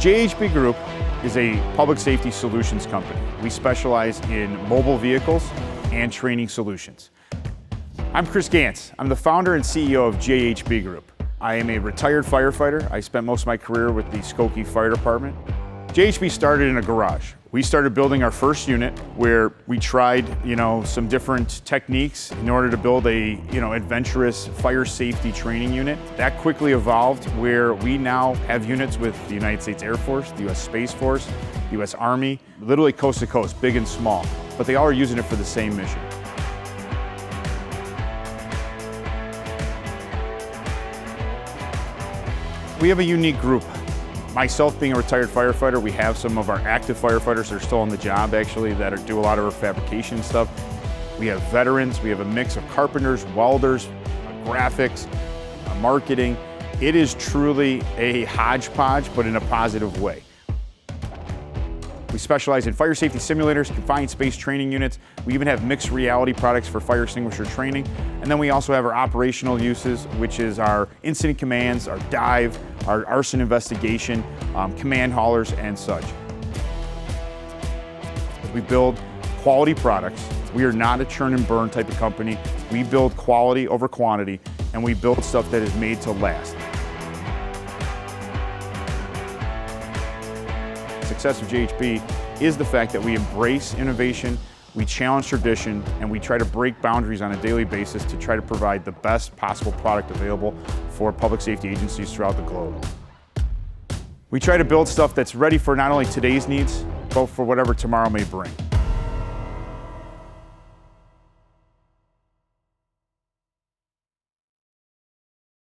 JHB Group is a public safety solutions company. We specialize in mobile vehicles and training solutions. I'm Chris Gantz. I'm the founder and CEO of JHB Group. I am a retired firefighter. I spent most of my career with the Skokie Fire Department. JHB started in a garage. We started building our first unit where we tried, some different techniques in order to build a, adventurous fire safety training unit. That quickly evolved where we now have units with the United States Air Force, the US Space Force, the US Army, literally coast to coast, big and small, but they all are using it for the same mission. We have a unique group. Myself being a retired firefighter, we have some of our active firefighters that are still on the job actually that do a lot of our fabrication stuff. We have veterans, we have a mix of carpenters, welders, graphics, marketing. It is truly a hodgepodge, but in a positive way. We specialize in fire safety simulators, confined space training units. We even have mixed reality products for fire extinguisher training. And then we also have our operational uses, which is our incident commands, our dive, our arson investigation, command haulers, and such. We build quality products. We are not a churn and burn type of company. We build quality over quantity, and we build stuff that is made to last. The success of JHB is the fact that we embrace innovation, we challenge tradition, and we try to break boundaries on a daily basis to try to provide the best possible product available for public safety agencies throughout the globe. We try to build stuff that's ready for not only today's needs, but for whatever tomorrow may bring.